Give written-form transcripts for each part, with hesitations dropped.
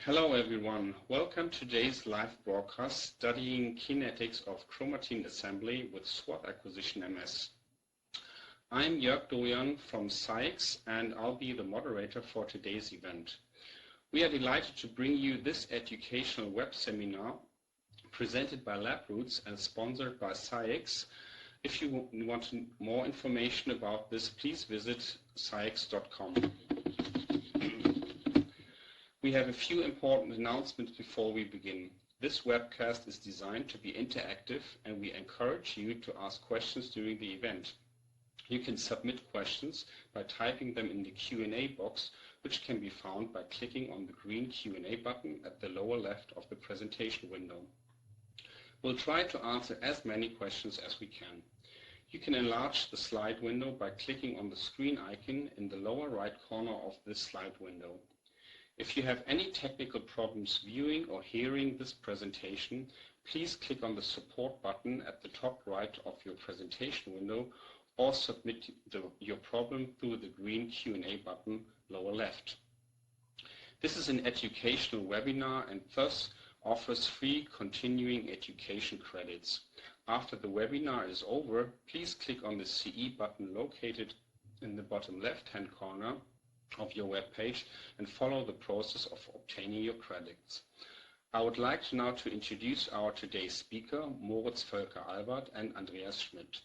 Hello everyone, welcome to today's live broadcast studying kinetics of chromatin assembly with SWAT acquisition MS. I'm Jörg Dojan from SAIX and I'll be the moderator for today's event. We are delighted to bring you this educational web seminar presented by Labroots and sponsored by SAIX. If you want more information about this, please visit saix.com. We have a few important announcements before we begin. This webcast is designed to be interactive and we encourage you to ask questions during the event. You can submit questions by typing them in the Q&A box, which can be found by clicking on the green Q&A button at the lower left of the presentation window. We'll try to answer as many questions as we can. You can enlarge the slide window by clicking on the screen icon in the lower right corner of this slide window. If you have any technical problems viewing or hearing this presentation, please click on the support button at the top right of your presentation window or submit your problem through the green Q&A button lower left. This is an educational webinar and thus offers free continuing education credits. After the webinar is over, please click on the CE button located in the bottom left-hand corner of your web page and follow the process of obtaining your credits. I would like now to introduce our today's speaker, Moritz Voelker Albert and Andreas Schmidt.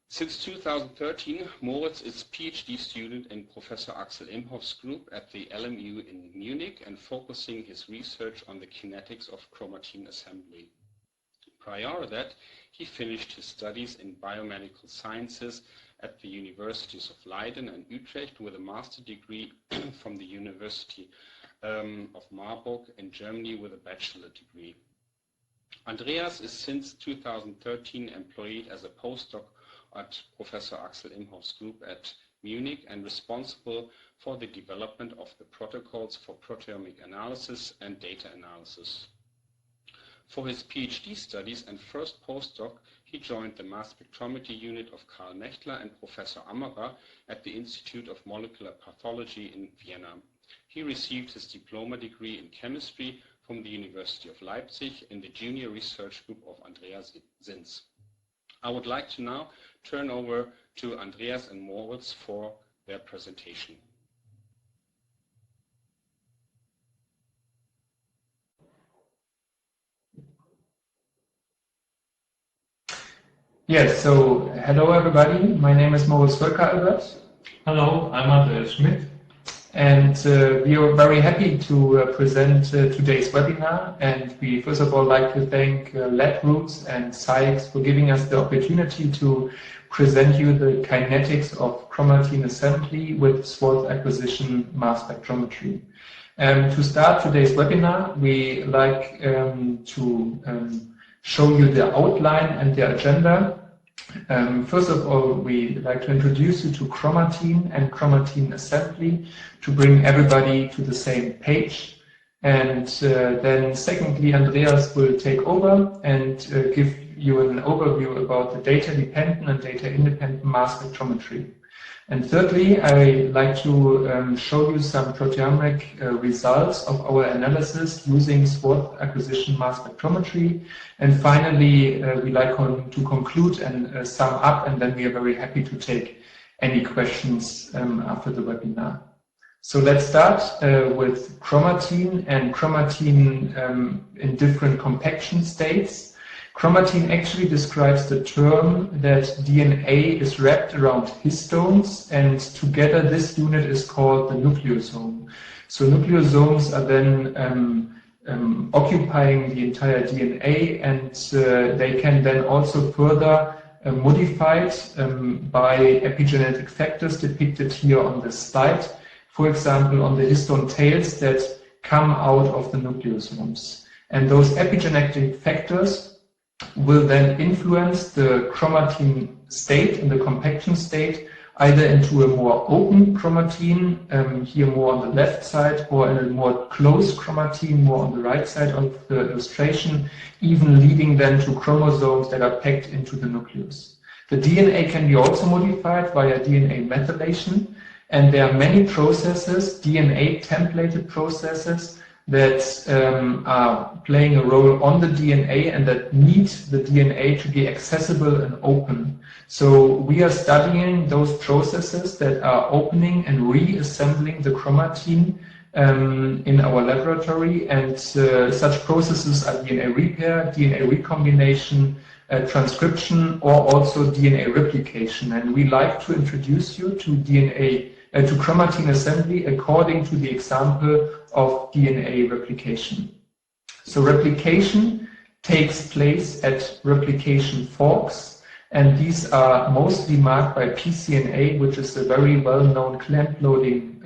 Since 2013, Moritz is PhD student in Professor Axel Imhoff's group at the LMU in Munich and focusing his research on the kinetics of chromatin assembly. Prior to that, he finished his studies in biomedical sciences at the Universities of Leiden and Utrecht with a master's degree from the University of Marburg in Germany with a bachelor degree. Andreas is since 2013 employed as a postdoc at Professor Axel Imhoff's group at Munich and responsible for the development of the protocols for proteomic analysis and data analysis. For his PhD studies and first postdoc, he joined the mass spectrometry unit of Karl Mechtler and Professor Ammerer at the Institute of Molecular Pathology in Vienna. He received his diploma degree in chemistry from the University of Leipzig in the junior research group of Andreas Zins. I would like to now turn over to Andreas and Moritz for their presentation. Yes, so hello everybody, my name is Moritz Voelker Albert. Hello, I'm Andreas Schmidt. And we are very happy to present today's webinar, and we first of all like to thank Labroots and SAIX for giving us the opportunity to present you the kinetics of chromatin assembly with SWAT acquisition mass spectrometry. To start today's webinar, we like to show you the outline and the agenda. First of all, we like to introduce you to chromatin and chromatin assembly to bring everybody to the same page. And then secondly, Andreas will take over and give you an overview about the data-dependent and data-independent mass spectrometry. And thirdly, I like to show you some proteomic results of our analysis using SWAT acquisition mass spectrometry. And finally, we like to conclude and sum up, and then we are very happy to take any questions after the webinar. So let's start with chromatin and chromatin in different compaction states. Chromatin actually describes the term that DNA is wrapped around histones, and together this unit is called the nucleosome. So nucleosomes are then occupying the entire DNA, and they can then also further modified by epigenetic factors depicted here on this slide. For example, on the histone tails that come out of the nucleosomes. And those epigenetic factors will then influence the chromatin state and the compaction state either into a more open chromatin, here more on the left side, or in a more closed chromatin, more on the right side of the illustration, even leading then to chromosomes that are packed into the nucleus. The DNA can be also modified via DNA methylation, And there are many processes, DNA templated processes, that are playing a role on the DNA and that need the DNA to be accessible and open. So we are studying those processes that are opening and reassembling the chromatin in our laboratory, and such processes are DNA repair, DNA recombination, transcription, or also DNA replication. And we like to introduce you to to chromatin assembly according to the example of DNA replication. So replication takes place at replication forks, and these are mostly marked by pCNA, which is a very well-known clamp-loading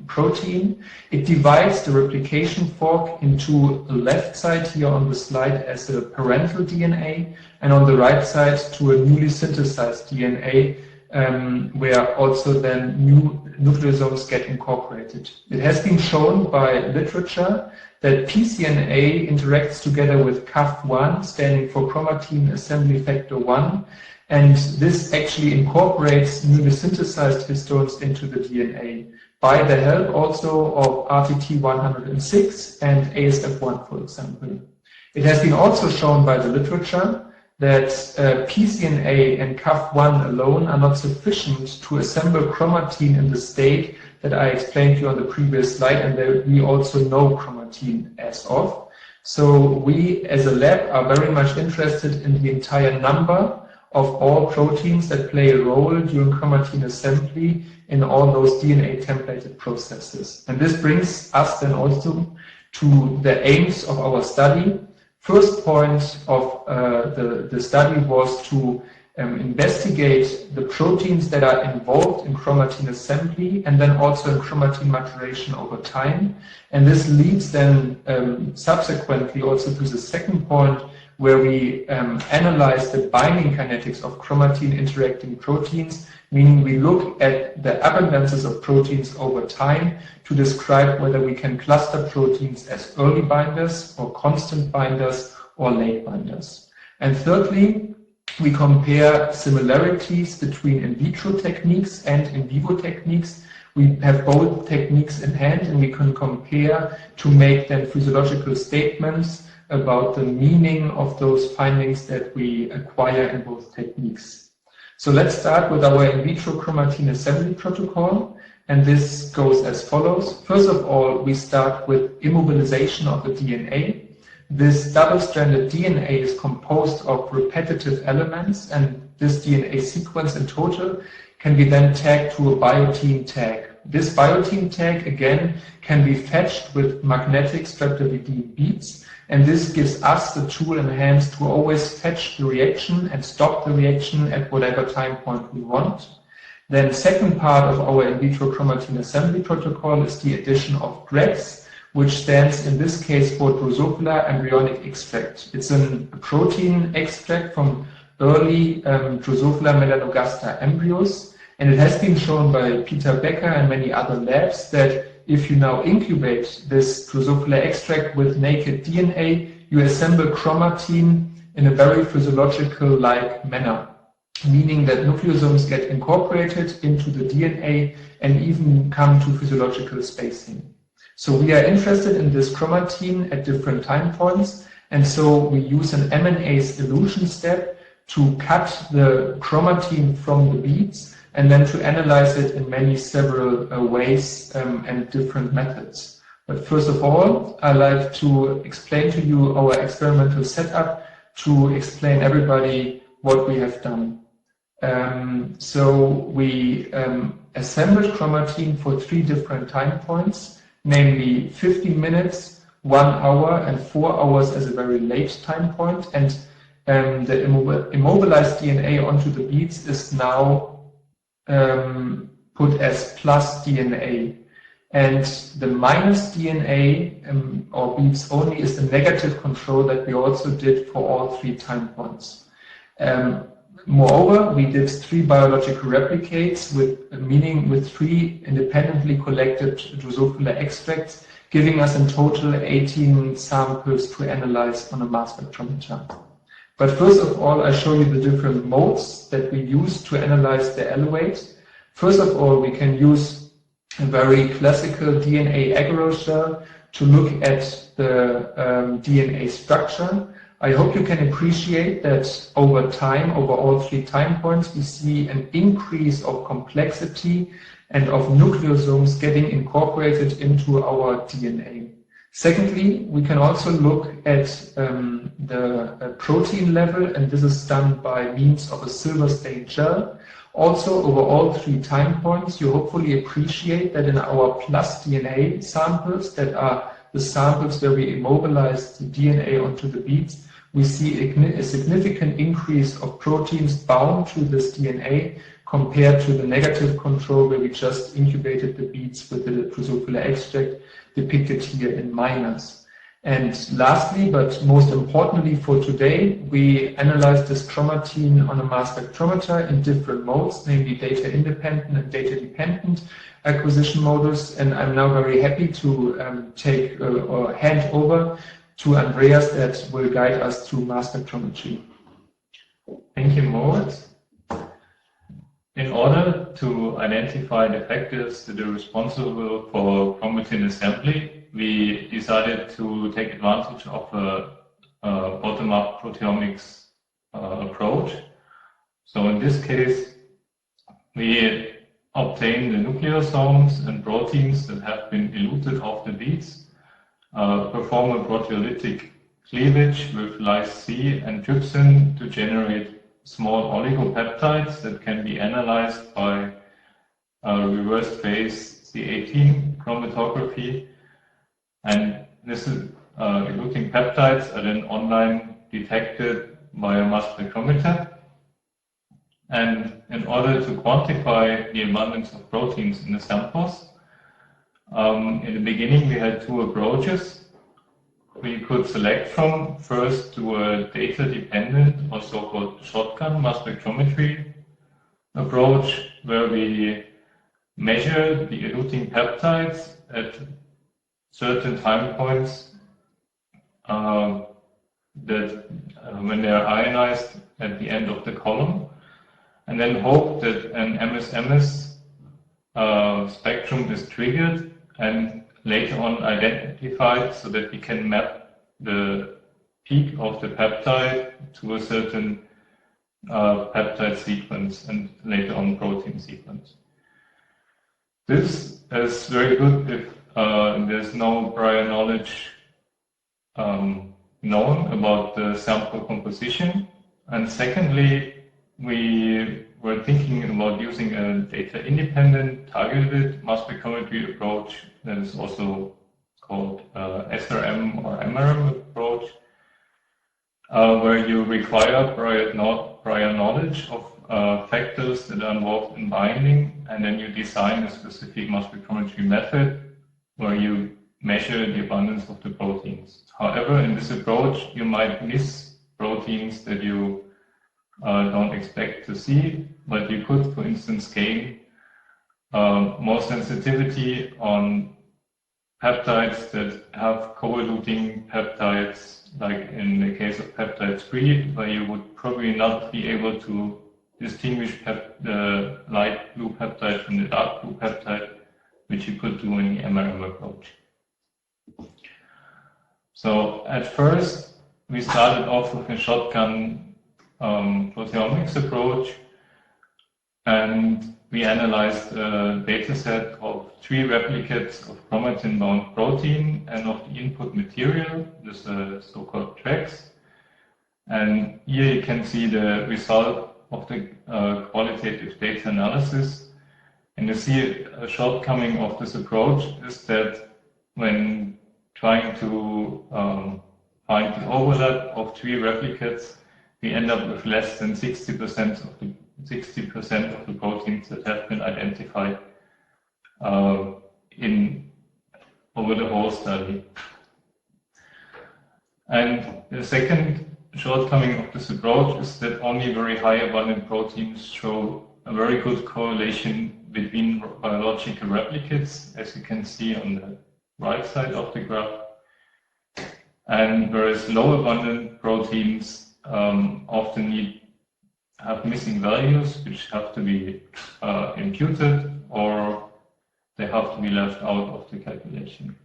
protein. It divides the replication fork into the left side here on the slide as a parental DNA, and on the right side to a newly synthesized DNA, where also then new nucleosomes get incorporated. It has been shown by literature that pCNA interacts together with CAF1, standing for chromatin assembly factor 1, and this actually incorporates newly synthesized histones into the DNA by the help also of RTT106 and ASF1, for example. It has been also shown by the literature that pCNA and CAF1 alone are not sufficient to assemble chromatin in the state that I explained to you on the previous slide, and that we also know chromatin as of. So we as a lab are very much interested in the entire number of all proteins that play a role during chromatin assembly in all those DNA templated processes. And this brings us then also to the aims of our study. First point of the study was to investigate the proteins that are involved in chromatin assembly and then also in chromatin maturation over time. And this leads then subsequently also to the second point, where we analyze the binding kinetics of chromatin interacting proteins, meaning we look at the abundances of proteins over time to describe whether we can cluster proteins as early binders or constant binders or late binders. And thirdly, we compare similarities between in vitro techniques and in vivo techniques. We have both techniques in hand, and we can compare to make then physiological statements about the meaning of those findings that we acquire in both techniques. So let's start with our in vitro chromatin assembly protocol, and this goes as follows. First of all, we start with immobilization of the DNA. This double-stranded DNA is composed of repetitive elements, and this DNA sequence in total can be then tagged to a biotein tag. This biotein tag, again, can be fetched with magnetic streptavidin beads, and this gives us the tool in hand to always fetch the reaction and stop the reaction at whatever time point we want. Then second part of our in vitro chromatin assembly protocol is the addition of DREX, which stands in this case for Drosophila embryonic extract. It's a protein extract from early Drosophila melanogaster embryos, and it has been shown by Peter Becker and many other labs that if you now incubate this Drosophila extract with naked DNA, you assemble chromatin in a very physiological-like manner, meaning that nucleosomes get incorporated into the DNA and even come to physiological spacing. So we are interested in this chromatin at different time points, and so we use an MNase elution step to cut the chromatin from the beads and then to analyze it in several ways and different methods. But first of all, I'd like to explain to you our experimental setup to explain everybody what we have done. So we assembled chromatin for 3 different time points, namely 15 minutes, 1 hour, and 4 hours as a very late time point. And the immobilized DNA onto the beads is now put as plus DNA. And the minus DNA or beads only is the negative control that we also did for all 3 time points. Moreover, we did 3 biological replicates meaning with 3 independently collected Drosophila extracts, giving us in total 18 samples to analyze on a mass spectrometer. But first of all, I show you the different modes that we use to analyze the elevate. First of all, we can use a very classical DNA agarose shell to look at the DNA structure. I hope you can appreciate that over time, over all 3 time points, we see an increase of complexity and of nucleosomes getting incorporated into our DNA. Secondly, we can also look at the protein level, and this is done by means of a silver stained gel. Also, over all 3 time points, you hopefully appreciate that in our plus DNA samples, that are the samples where we immobilize the DNA onto the beads, we see a significant increase of proteins bound to this DNA compared to the negative control where we just incubated the beads with the Drosophila extract depicted here in minus. And lastly, but most importantly for today, we analyzed this chromatin on a mass spectrometer in different modes, namely data independent and data dependent acquisition models. And I'm now very happy to take or hand over to Andreas that will guide us through mass spectrometry. Thank you, Moritz. In order to identify the factors that are responsible for chromatin assembly, we decided to take advantage of a bottom-up proteomics approach. So in this case, we obtain the nucleosomes and proteins that have been eluted off the beads, perform a proteolytic cleavage with lyse C and trypsin to generate small oligopeptides that can be analyzed by reverse phase C18 chromatography. And this is eluting peptides are then online detected by a mass spectrometer. And in order to quantify the abundance of proteins in the samples, in the beginning we had 2 approaches we could select from. First, to a data-dependent or so-called shotgun mass spectrometry approach, where we measure the eluting peptides at certain time points when they are ionized at the end of the column, and then hope that an MS-MS spectrum is triggered and later on identified so that we can map the peak of the peptide to a certain peptide sequence and later on protein sequence. This is very good if there's no prior knowledge known about the sample composition. And secondly, we were thinking about using a data-independent targeted mass spectrometry approach that is also called SRM or MRM approach, where you require prior knowledge of factors that are involved in binding, and then you design a specific mass spectrometry method where you measure the abundance of the proteins. However, in this approach, you might miss proteins that you don't expect to see, but you could, for instance, gain more sensitivity on peptides that have co-eluting peptides, like in the case of peptide 3, where you would probably not be able to distinguish the light blue peptide from the dark blue peptide, which you could do in the MRM approach. So at first, we started off with a shotgun proteomics approach, and we analyzed a data set of 3 replicates of chromatin-bound protein and of the input material, this so-called tracks. And here you can see the result of the qualitative data analysis. And you see a shortcoming of this approach is that when trying to find the overlap of 3 replicates, we end up with less than 60% of the proteins that have been identified over the whole study. And the second shortcoming of this approach is that only very high abundant proteins show a very good correlation between biological replicates, as you can see on the right side of the graph. And whereas low abundant proteins often have missing values which have to be imputed, or they have to be left out of the calculation.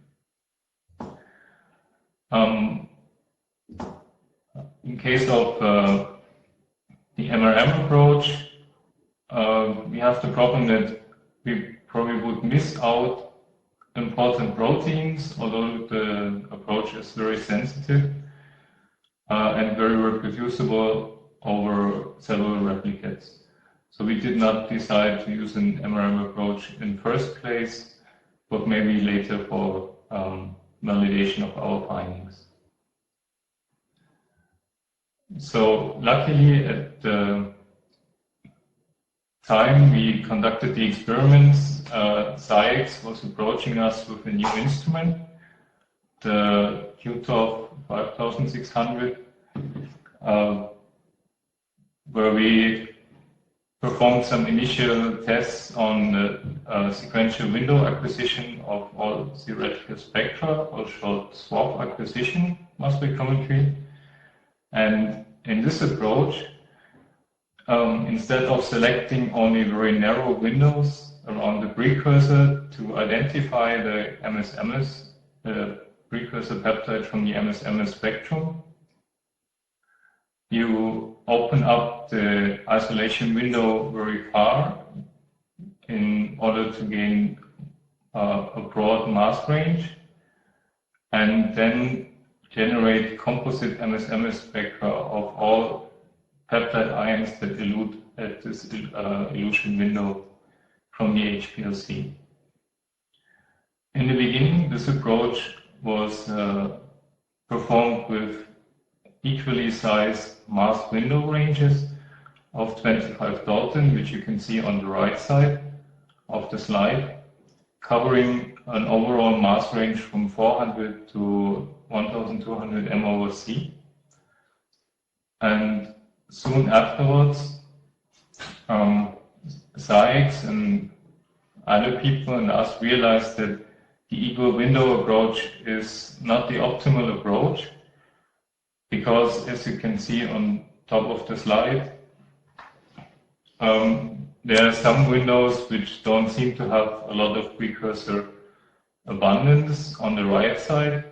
In case of the MRM approach, we have the problem that we probably would miss out important proteins, although the approach is very sensitive and very reproducible over cellular replicates. So we did not decide to use an MRM approach in first place, but maybe later for validation of our findings. So luckily at the time we conducted the experiments, SciEx was approaching us with a new instrument, the QTOF 5600, where we performed some initial tests on the sequential window acquisition of all theoretical spectra, or short SWAP acquisition mass spectrometry. And in this approach, instead of selecting only very narrow windows around the precursor to identify the MS-MS, the precursor peptide from the MS-MS spectrum, you open up the isolation window very far in order to gain a broad mass range, and then generate composite MS-MS spectra of all peptide ions that elute at this elution window from the HPLC. In the beginning, this approach was performed with equally sized mass window ranges of 25 Dalton, which you can see on the right side of the slide, covering an overall mass range from 400 to 1200 m/c. And soon afterwards, SciEx and other people and us realized that the equal window approach is not the optimal approach, because as you can see on top of the slide, there are some windows which don't seem to have a lot of precursor abundance on the right side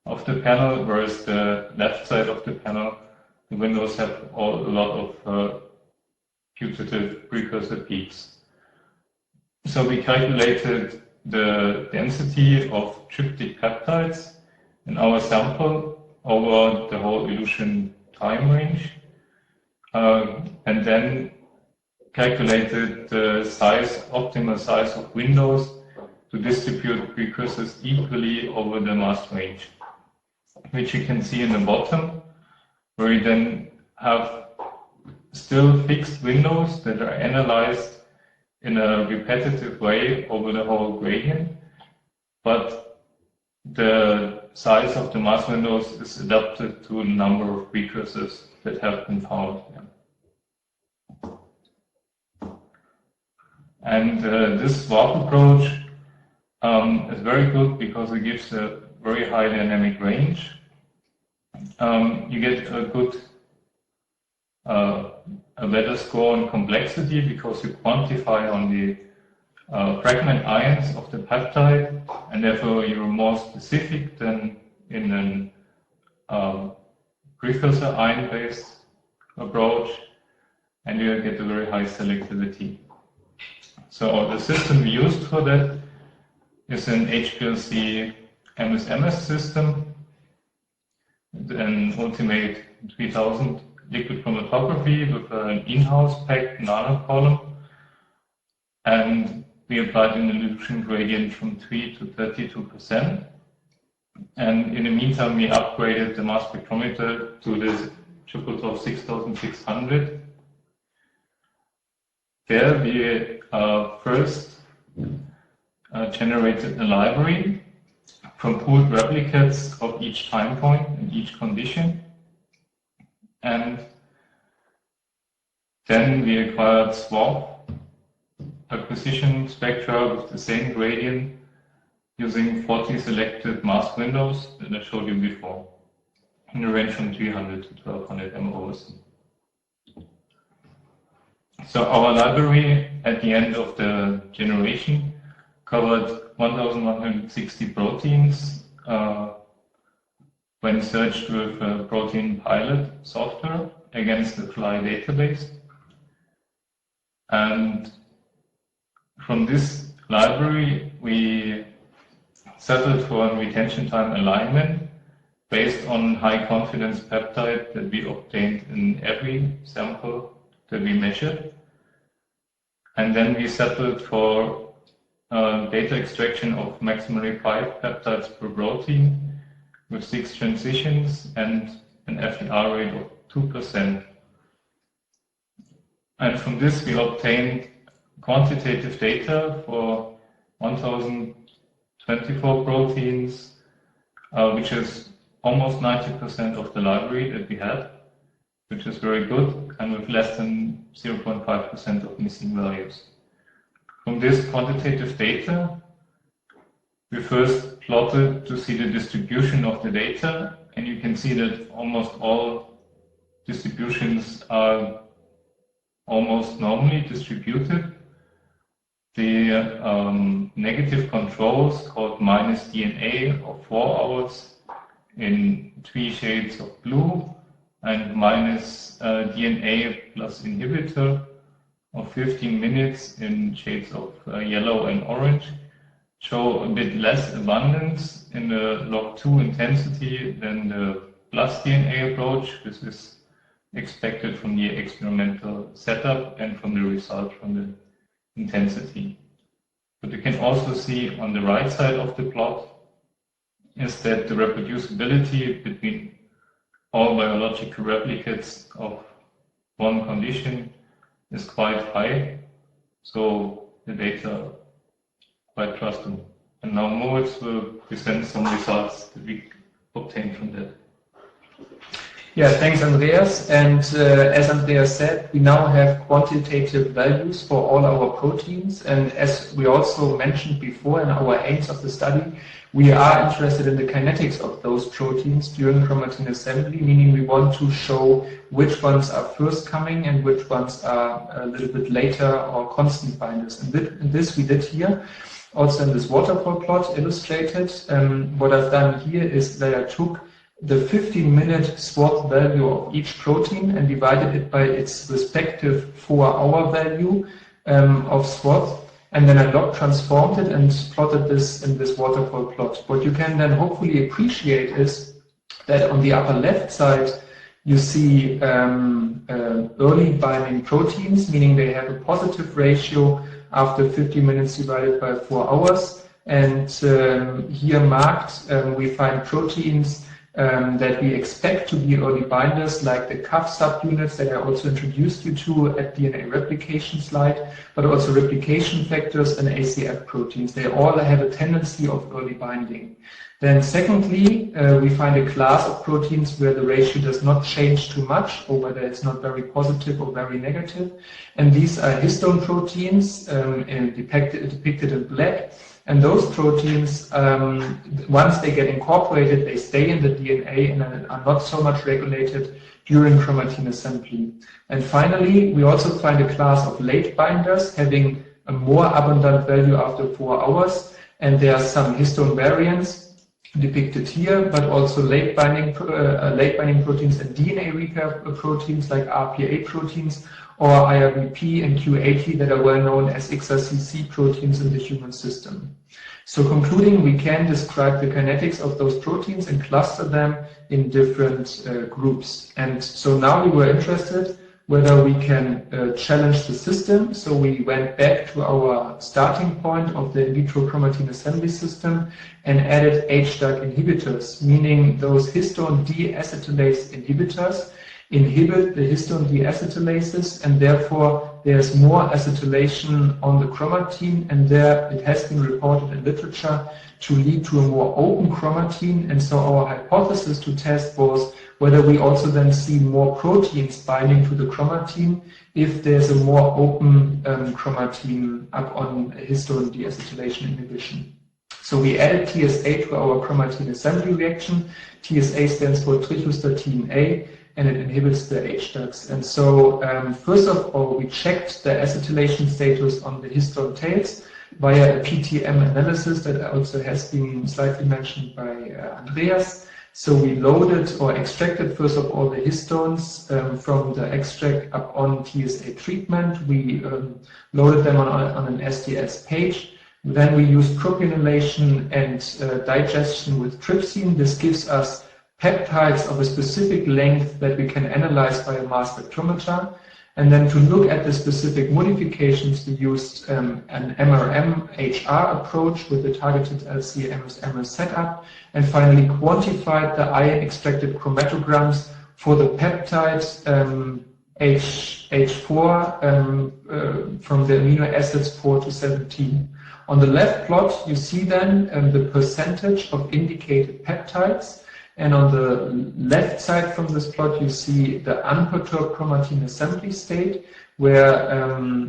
of the panel, whereas the left side of the panel, the windows have a lot of putative precursor peaks. So we calculated the density of tryptic peptides in our sample over the whole elution time range, and then calculated the optimal size of windows to distribute precursors equally over the mass range, which you can see in the bottom, where you then have still fixed windows that are analyzed in a repetitive way over the whole gradient, but the size of the mass windows is adapted to a number of precursors that have been found. And this SWAP approach is very good because it gives a very high dynamic range. You get a good, a better score on complexity because you quantify on the fragment ions of the peptide, and therefore you're more specific than in a precursor ion-based approach, and you get a very high selectivity. So the system we used for that is an HPLC MS-MS system, an Ultimate 3000 liquid chromatography with an in-house packed nano column, and we applied an elution gradient from 3 to 32%. And in the meantime, we upgraded the mass spectrometer to this QTOF 6600. There we first generated a library from pooled replicates of each time point and each condition. And then we acquired SWAP acquisition spectra with the same gradient using 40 selected mass windows that I showed you before, in the range from 300 to 1200 m/c. So our library at the end of the generation covered 1,160 proteins when searched with a protein pilot software against the FLY database. And from this library, we settled for a retention time alignment based on high confidence peptide that we obtained in every sample that we measured. And then we settled for data extraction of maximally 5 peptides per protein with 6 transitions and an FER rate of 2%. And from this we obtained quantitative data for 1,024 proteins, which is almost 90% of the library that we had, which is very good, and with less than 0.5% of missing values. From this quantitative data, we first plotted to see the distribution of the data, and you can see that almost all distributions are almost normally distributed. The negative controls, called minus DNA of 4 hours in 3 shades of blue, and minus DNA plus inhibitor of 15 minutes in shades of yellow and orange, show a bit less abundance in the log2 intensity than the plus DNA approach. This is expected from the experimental setup and from the result from the intensity. But you can also see on the right side of the plot is that the reproducibility between all biological replicates of one condition is quite high, so the data quite trustable. And now Moritz will present some results that we obtained from that. Yeah, thanks Andreas. And as Andreas said, we now have quantitative values for all our proteins. And as we also mentioned before in our aims of the study, we are interested in the kinetics of those proteins during chromatin assembly, meaning we want to show which ones are first coming and which ones are a little bit later or constant binders. And this we did here, also in this waterfall plot illustrated. What I've done here is that I took the 15-minute SWAT value of each protein and divided it by its respective 4-hour value of SWAT. And then I log transformed it and plotted this in this waterfall plot. What you can then hopefully appreciate is that on the upper left side, you see early binding proteins, meaning they have a positive ratio after 50 minutes divided by 4 hours. And here marked, we find proteins that we expect to be early binders, like the CAF subunits that I also introduced you to at DNA replication slide, but also replication factors and ACF proteins. They all have a tendency of early binding. Then secondly, we find a class of proteins where the ratio does not change too much, or whether it's not very positive or very negative. And these are histone proteins depicted in black. And those proteins, once they get incorporated, they stay in the DNA and are not so much regulated during chromatin assembly. And finally, we also find a class of late binders having a more abundant value after 4 hours. And there are some histone variants depicted here, but also late binding proteins and DNA repair proteins like RPA proteins, or IRBP and Q80 that are well known as XRCC proteins in the human system. So concluding, we can describe the kinetics of those proteins and cluster them in different groups. And so now we were interested whether we can challenge the system. So we went back to our starting point of the in vitro chromatin assembly system and added HDAC inhibitors, meaning those histone deacetylase inhibitors inhibit the histone deacetylases, and therefore there's more acetylation on the chromatin, and there it has been reported in literature to lead to a more open chromatin. And so our hypothesis to test was whether we also then see more proteins binding to the chromatin if there's a more open chromatin up on histone deacetylation inhibition. So we added TSA to our chromatin assembly reaction. TSA stands for trichostatin A, and it inhibits the HDACs. And so first of all, we checked the acetylation status on the histone tails, via a PTM analysis that also has been slightly mentioned by Andreas. So we loaded or extracted first of all the histones from the extract upon TSA treatment. We loaded them on an SDS page. Then we used propionylation and digestion with trypsin. This gives us peptides of a specific length that we can analyze by a mass spectrometer. And then to look at the specific modifications, we used an MRM-HR approach with the targeted LC-MS setup, and finally quantified the ion-extracted chromatograms for the peptide H4 from the amino acids 4 to 17. On the left plot, you see then the percentage of indicated peptides. And on the left side from this plot, you see the unperturbed chromatin assembly state, where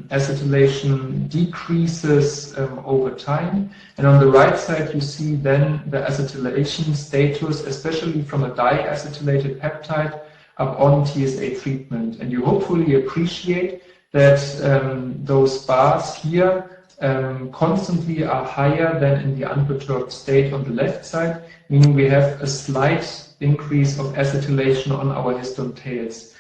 acetylation decreases over time. And on the right side, you see then the acetylation status, especially from a diacetylated peptide upon TSA treatment. And you hopefully appreciate that those bars here constantly are higher than in the unperturbed state on the left side, meaning we have a slight increase of acetylation on our histone tails.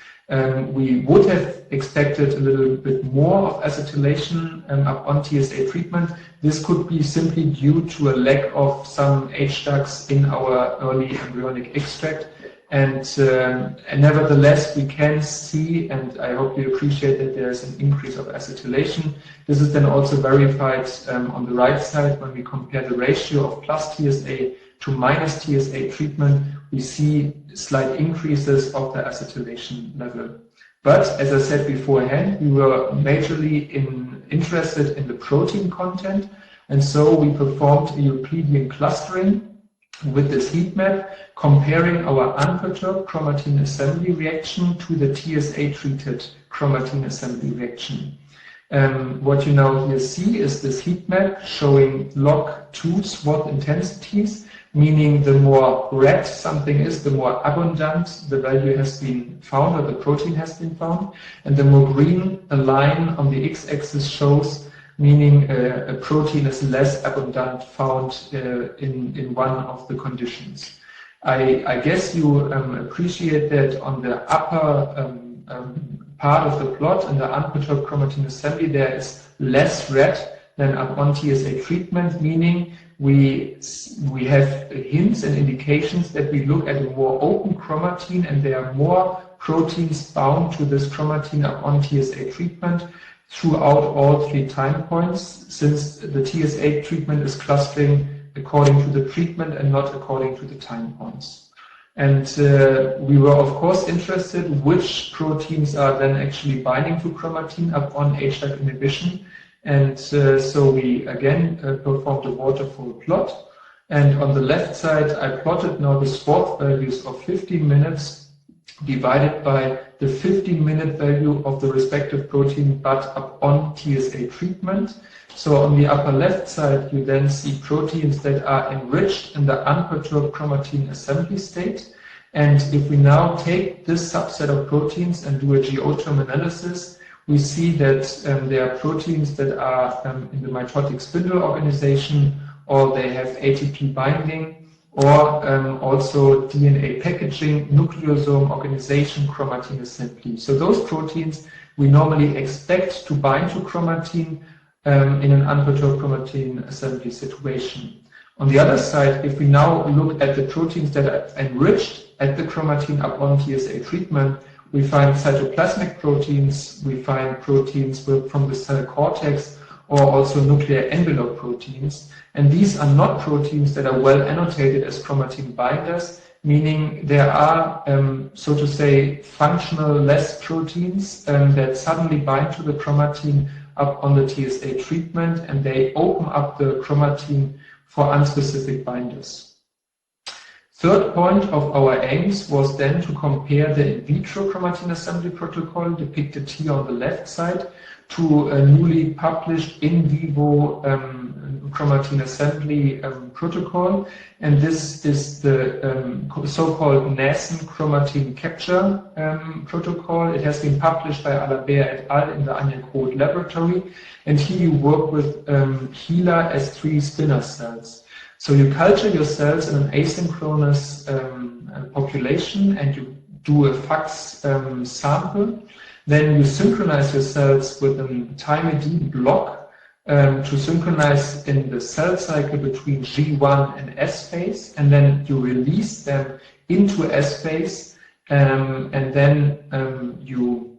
We would have expected a little bit more of acetylation upon TSA treatment. This could be simply due to a lack of some HDACs in our early embryonic extract. And nevertheless, we can see, and I hope you appreciate that there is an increase of acetylation. This is then also verified on the right side when we compare the ratio of plus TSA to minus TSA treatment. We see slight increases of the acetylation level. But as I said beforehand, we were majorly interested in the protein content, and so we performed a Euclidean clustering with this heat map, comparing our unperturbed chromatin assembly reaction to the TSA-treated chromatin assembly reaction. What you now here see is this heat map showing log2 SWAT intensities, meaning the more red something is, the more abundant the value has been found, or the protein has been found, and the more green a line on the x-axis shows, meaning a protein is less abundant found in one of the conditions. I guess you appreciate that on the upper part of the plot, in the unperturbed chromatin assembly, there is less red than upon TSA treatment, meaning we have hints and indications that we look at a more open chromatin and there are more proteins bound to this chromatin upon TSA treatment throughout all 3 time points, since the TSA treatment is clustering according to the treatment and not according to the time points. And we were of course interested which proteins are then actually binding to chromatin upon HDAC inhibition. And so we again performed a waterfall plot. And on the left side, I plotted now the SWAT values of 15 minutes divided by the 15-minute value of the respective protein, but upon TSA treatment. So on the upper left side, you then see proteins that are enriched in the unperturbed chromatin assembly state. And if we now take this subset of proteins and do a GO-term analysis, we see that there are proteins that are in the mitotic spindle organization, or they have ATP binding, or also DNA packaging, nucleosome organization, chromatin assembly. So those proteins we normally expect to bind to chromatin in an unperturbed chromatin assembly situation. On the other side, if we now look at the proteins that are enriched at the chromatin upon TSA treatment, we find cytoplasmic proteins, we find proteins from the cell cortex, or also nuclear envelope proteins. And these are not proteins that are well annotated as chromatin binders, meaning there are, so to say, functional less proteins that suddenly bind to the chromatin up on the TSA treatment, and they open up the chromatin for unspecific binders. Third point of our aims was then to compare the in vitro chromatin assembly protocol, depicted here on the left side, to a newly published in vivo chromatin assembly protocol, and this is the so-called nascent chromatin capture protocol. It has been published by Albert et al. In the Onion Code laboratory, and here you work with HeLa S3 spinner cells. So you culture your cells in an asynchronous population, and you do a FACS sample. Then you synchronize your cells with a time-ID block to synchronize in the cell cycle between G1 and S phase, and then you release them into S phase, and then you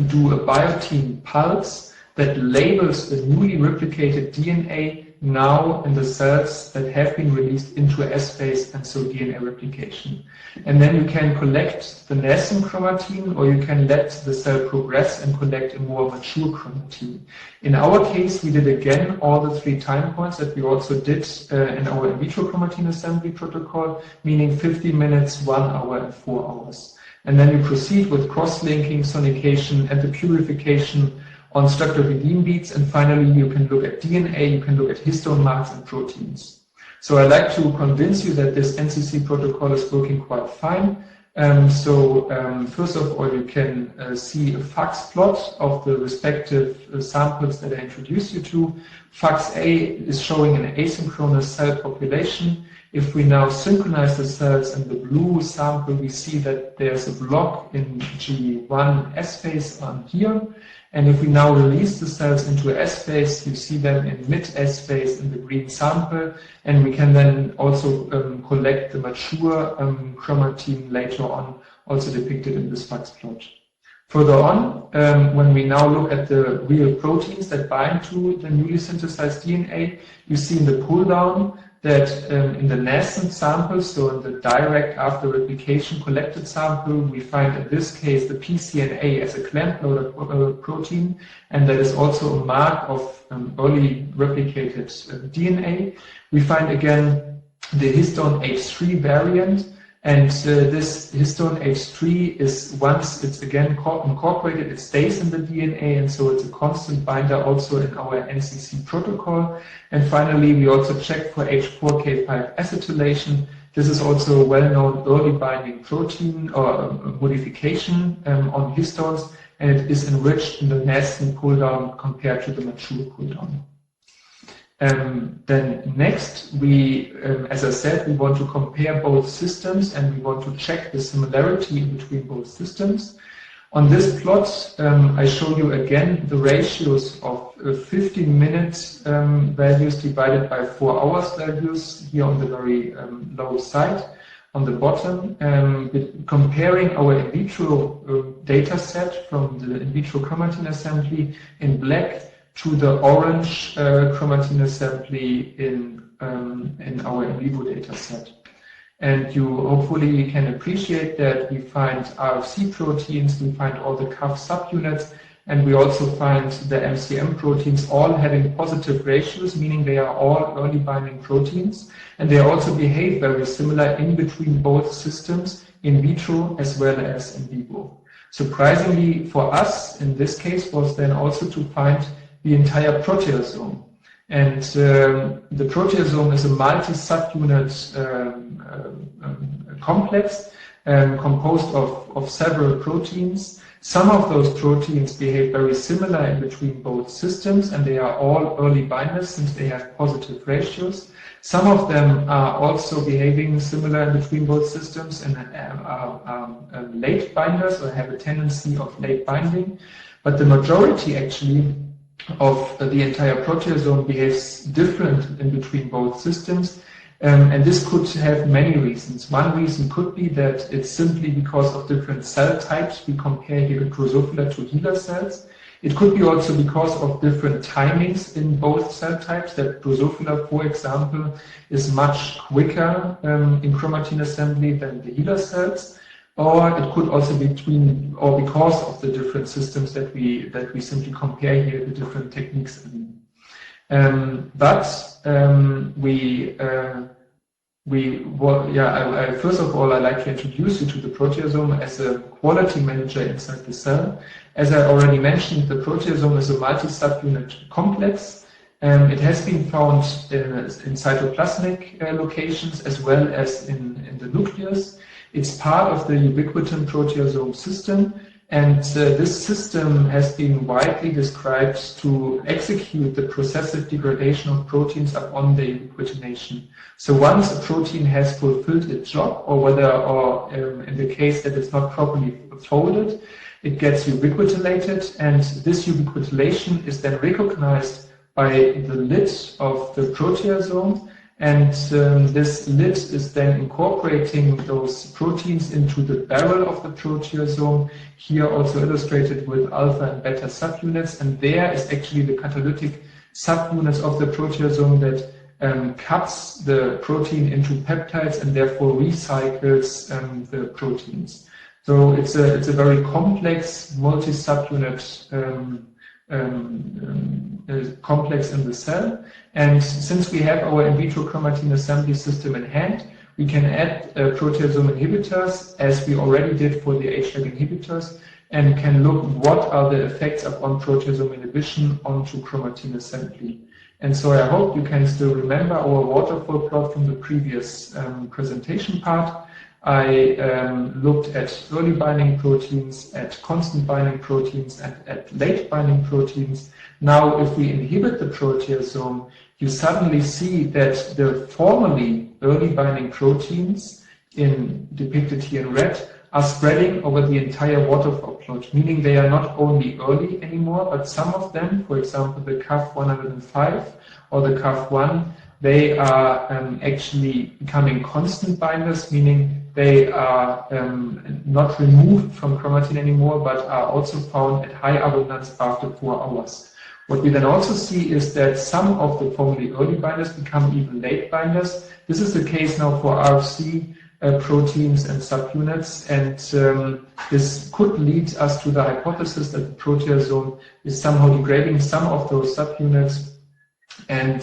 do a biotin pulse that labels the newly replicated DNA now in the cells that have been released into S phase, and so DNA replication. And then you can collect the nascent chromatin, or you can let the cell progress and collect a more mature chromatin. In our case, we did again all the 3 time points that we also did in our in vitro chromatin assembly protocol, meaning 50 minutes, 1 hour, and 4 hours. And then you proceed with cross-linking, sonication, and the purification on structure-redeem beads, and finally you can look at DNA, you can look at histone marks and proteins. So I'd like to convince you that this NCC protocol is working quite fine. First of all, you can see a FACS plot of the respective samples that I introduced you to. FACS A is showing an asynchronous cell population. If we now synchronize the cells in the blue sample, we see that there's a block in G1 S phase on here. And if we now release the cells into S phase, you see them in mid-S phase in the green sample, and we can then also collect the mature chromatin later on, also depicted in this FACS plot. Further on, when we now look at the real proteins that bind to the newly synthesized DNA, you see in the pull-down that in the nascent sample, so in the direct after replication collected sample, we find in this case the pCNA as a clamp loader protein, and that is also a mark of early replicated DNA. We find again the histone H3 variant, and this histone H3 is, once it's again incorporated, it stays in the DNA, and so it's a constant binder also in our NCC protocol. And finally, we also check for H4K5 acetylation. This is also a well-known early binding protein or modification on histones, and it is enriched in the nascent pull-down compared to the mature pull-down. Then next, we, as I said, we want to compare both systems, and we want to check the similarity between both systems. On this plot, I show you again the ratios of 15-minute values divided by 4 hours values here on the very low side. On the bottom, comparing our in vitro data set from the in vitro chromatin assembly in black to the orange chromatin assembly in our in vivo data set. And you hopefully can appreciate that we find RFC proteins, we find all the CAF subunits, and we also find the MCM proteins all having positive ratios, meaning they are all early binding proteins, and they also behave very similar in between both systems, in vitro as well as in vivo. Surprisingly for us, in this case, was then also to find the entire proteasome. And the proteasome is a multi-subunit complex composed of several proteins. Some of those proteins behave very similar in between both systems, and they are all early binders since they have positive ratios. Some of them are also behaving similar in between both systems and are late binders or have a tendency of late binding. But the majority actually of the entire proteasome behaves different in between both systems, and this could have many reasons. One reason could be that it's simply because of different cell types. We compare here Drosophila to HeLa cells. It could be also because of different timings in both cell types, that Drosophila, for example, is much quicker in chromatin assembly than the HeLa cells. Or it could also be because of the different systems that we simply compare here, the different techniques. First of all, I'd like to introduce you to the proteasome as a quality manager inside the cell. As I already mentioned, the proteasome is a multi-subunit complex. It has been found in cytoplasmic locations as well as in the nucleus. It's part of the ubiquitin proteasome system, and this system has been widely described to execute the processive degradation of proteins upon their ubiquitination. So once a protein has fulfilled its job, or in the case that it's not properly folded, it gets ubiquitinated, and this ubiquitination is then recognized by the lid of the proteasome, and this lid is then incorporating those proteins into the barrel of the proteasome, here also illustrated with alpha and beta subunits, and there is actually the catalytic subunits of the proteasome that cuts the protein into peptides and therefore recycles the proteins. So it's a very complex multi-subunit complex in the cell, and since we have our in vitro chromatin assembly system in hand, we can add proteasome inhibitors, as we already did for the HDAC inhibitors, and can look what are the effects upon proteasome inhibition onto chromatin assembly. And so I hope you can still remember our waterfall plot from the previous presentation part. I looked at early binding proteins, at constant binding proteins, and at late binding proteins. Now, if we inhibit the proteasome, you suddenly see that the formerly early binding proteins, depicted here in red, are spreading over the entire waterfall plot, meaning they are not only early anymore, but some of them, for example, the CAF105 or the CAF1, they are actually becoming constant binders, meaning they are not removed from chromatin anymore, but are also found at high abundance after 4 hours. What we then also see is that some of the formerly early binders become even late binders. This is the case now for RFC proteins and subunits, and this could lead us to the hypothesis that the proteasome is somehow degrading some of those subunits and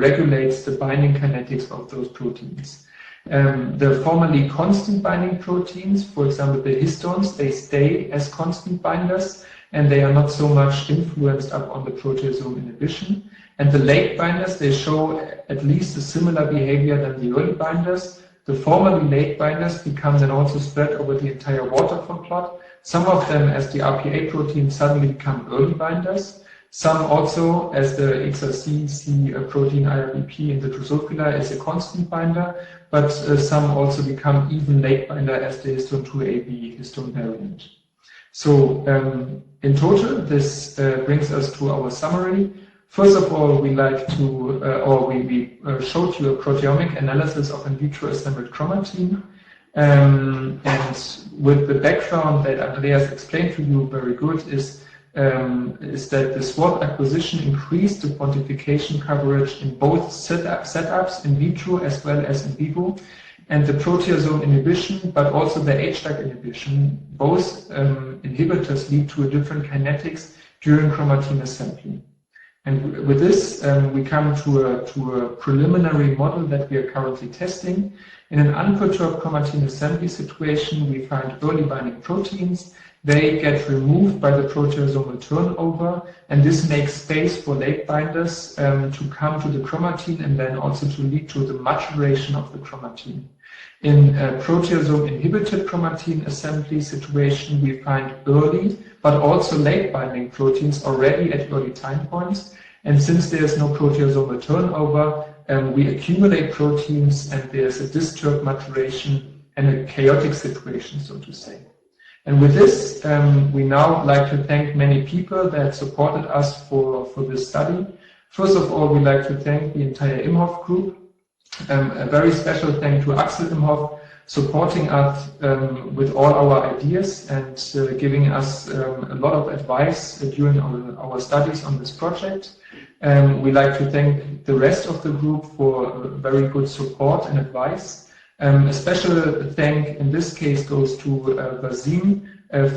regulates the binding kinetics of those proteins. The formerly constant binding proteins, for example the histones, they stay as constant binders and they are not so much influenced upon the proteasome inhibition. And the late binders, they show at least a similar behavior than the early binders. The formerly late binders become then also spread over the entire waterfall plot. Some of them, as the RPA protein, suddenly become early binders. Some also, as the XRC protein IRBP in the Drosophila, is a constant binder, but some also become even late binder as the histone 2AB histone variant. So in total, this brings us to our summary. First of all, we like to, we showed you a proteomic analysis of in vitro assembled chromatin. And with the background that Andreas explained to you very good is that the SWAT acquisition increased the quantification coverage in both setups, in vitro as well as in vivo, and the proteasome inhibition, but also the HDAC inhibition. Both inhibitors lead to a different kinetics during chromatin assembly. And with this, we come to a preliminary model that we are currently testing. In an unperturbed chromatin assembly situation, we find early binding proteins. They get removed by the proteasomal turnover, and this makes space for late binders to come to the chromatin and then also to lead to the maturation of the chromatin. In a proteasome inhibited chromatin assembly situation, we find early but also late binding proteins already at early time points. And since there is no proteasomal turnover, we accumulate proteins and there's a disturbed maturation and a chaotic situation, so to say. And with this, we now like to thank many people that supported us for this study. First of all, we'd like to thank the entire Imhoff group. A very special thank to Axel Imhoff, supporting us with all our ideas and giving us a lot of advice during our studies on this project. We'd like to thank the rest of the group for very good support and advice. A special thank in this case goes to Vasim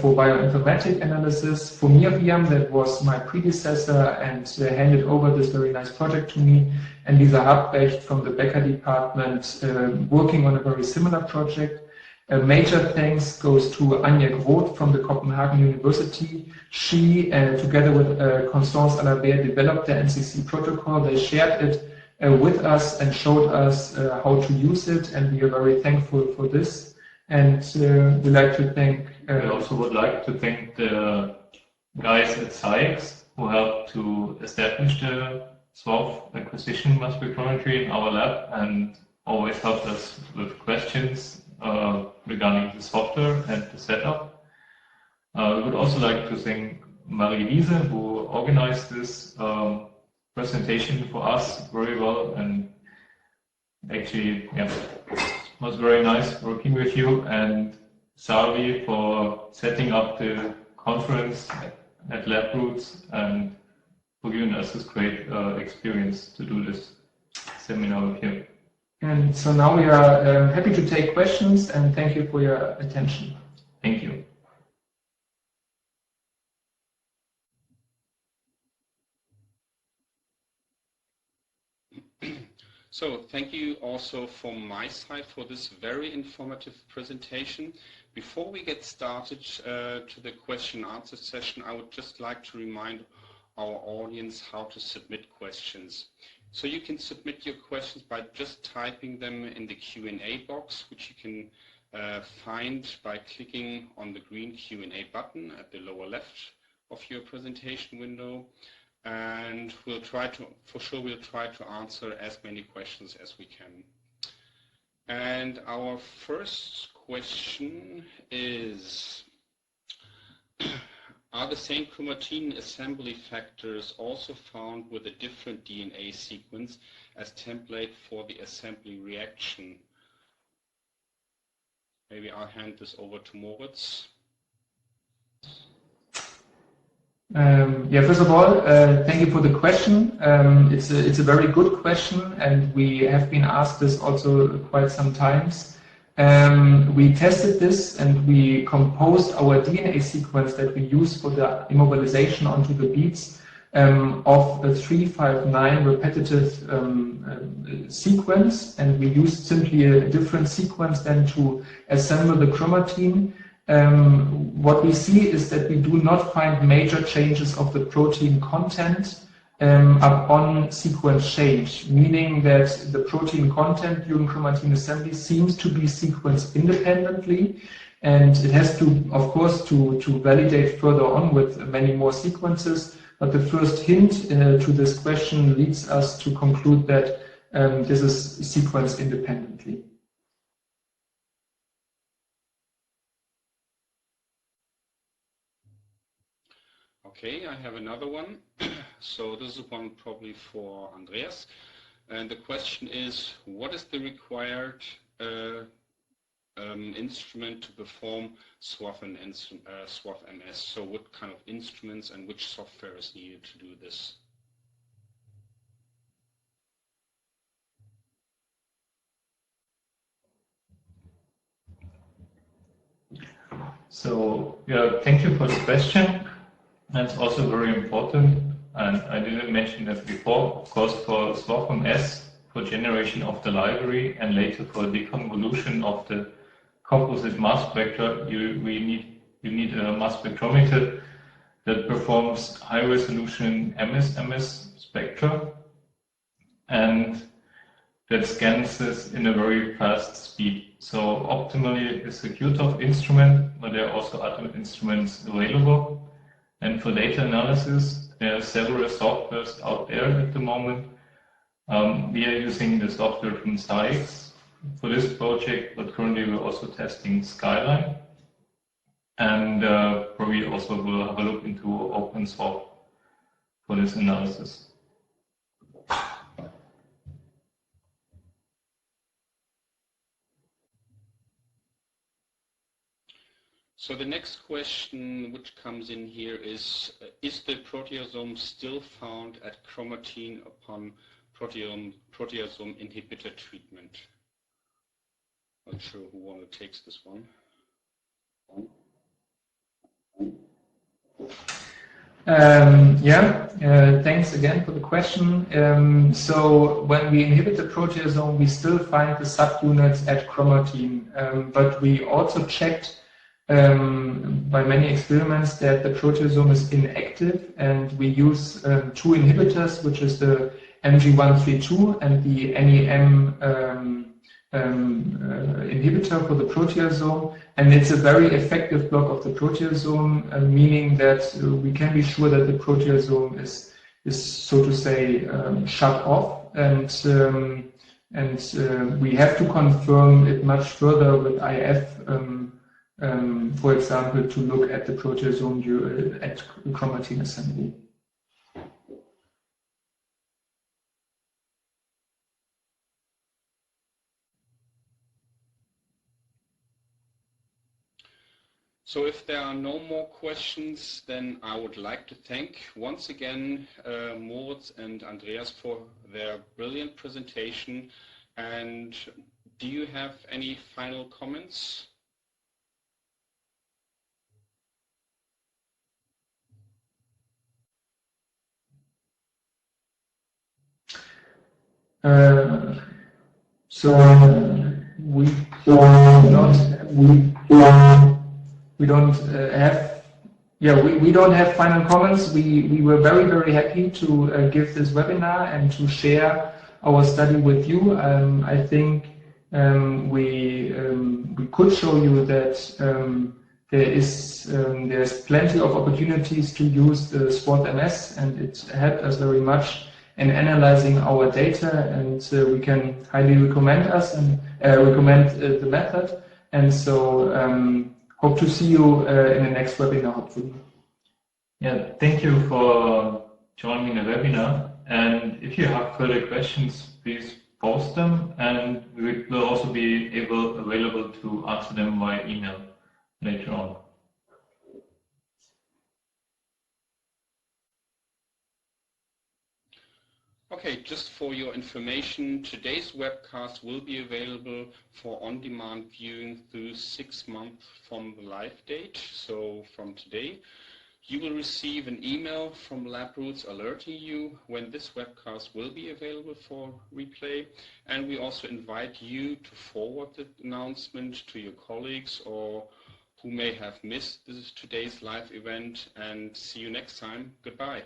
for bioinformatic analysis, for Miriam, that was my predecessor and handed over this very nice project to me, and Lisa Habrecht from the Becker department working on a very similar project. Major thanks goes to Anja Groth from the Copenhagen University. She, together with Constance Alabert, developed the NCC protocol. They shared it with us and showed us how to use it, and we are very thankful for this. And we like to thank. We also would like to thank the guys at SCIEX who helped to establish the SWATH acquisition mass spectrometry in our lab and always helped us with questions regarding the software and the setup. We would also like to thank Marie-Lise, who organized this presentation for us very well, and actually, yeah, it was very nice working with you, and Savi for setting up the conference at Labroots and for giving us this great experience to do this seminar with you. And so now we are happy to take questions, and thank you for your attention. Thank you. So thank you also from my side for this very informative presentation. Before we get started to the question and answer session, I would just like to remind our audience how to submit questions. So you can submit your questions by just typing them in the Q&A box, which you can find by clicking on the green Q&A button at the lower left of your presentation window. And we'll try to answer as many questions as we can. And our first question is, are the same chromatin assembly factors also found with a different DNA sequence as template for the assembly reaction? Maybe I'll hand this over to Moritz. Yeah, first of all, thank you for the question. It's a very good question, and we have been asked this also quite some times. We tested this and we composed our DNA sequence that we use for the immobilization onto the beads of a 359 repetitive sequence, and we used simply a different sequence then to assemble the chromatin. What we see is that we do not find major changes of the protein content upon sequence change, meaning that the protein content during chromatin assembly seems to be sequence independently, and it has to, of course, to validate further on with many more sequences. But the first hint to this question leads us to conclude that this is sequence independently. Okay, I have another one. So this is one probably for Andreas. And the question is, what is the required instrument to perform SWATH-MS? So what kind of instruments and which software is needed to do this? So, yeah, thank you for the question. That's also very important, and I didn't mention that before. Of course, for SWATH-MS, for generation of the library and later for deconvolution of the composite mass spectra, you need a mass spectrometer that performs high resolution MS spectra and that scans this in a very fast speed. So optimally it's a QTOF instrument, but there are also other instruments available. And for data analysis, there are several softwares out there at the moment. We are using the software from SCIEX for this project, but currently we're also testing Skyline. And probably also will have a look into OpenSWAP for this analysis. So the next question which comes in here is the proteasome still found at chromatin upon proteasome inhibitor treatment? Not sure who wants to take this one. Yeah, Thanks again for the question. So when we inhibit the proteasome, we still find the subunits at chromatin, but we also checked by many experiments that the proteasome is inactive, and we use two inhibitors, which is the MG132 and the NEM inhibitor for the proteasome, and it's a very effective block of the proteasome, meaning that we can be sure that the proteasome is so to say shut off, and we have to confirm it much further with IF, for example, to look at the proteasome at chromatin assembly. So if there are no more questions, then I would like to thank once again Moritz and Andreas for their brilliant presentation. And do you have any final comments? We don't have final comments. We were very happy to give this webinar and to share our study with you. I think we could show you that there's plenty of opportunities to use the SWATH-MS, and it helped us very much in analyzing our data, and we can highly recommend the method. And so hope to see you in the next webinar, hopefully. Yeah, thank you for joining the webinar. And if you have further questions, please post them, and we will also be available to answer them by email later on. Okay, just for your information, today's webcast will be available for on-demand viewing through 6 months from the live date, so from today. You will receive an email from Labroots alerting you when this webcast will be available for replay, and we also invite you to forward the announcement to your colleagues or who may have missed today's live event, and see you next time. Goodbye.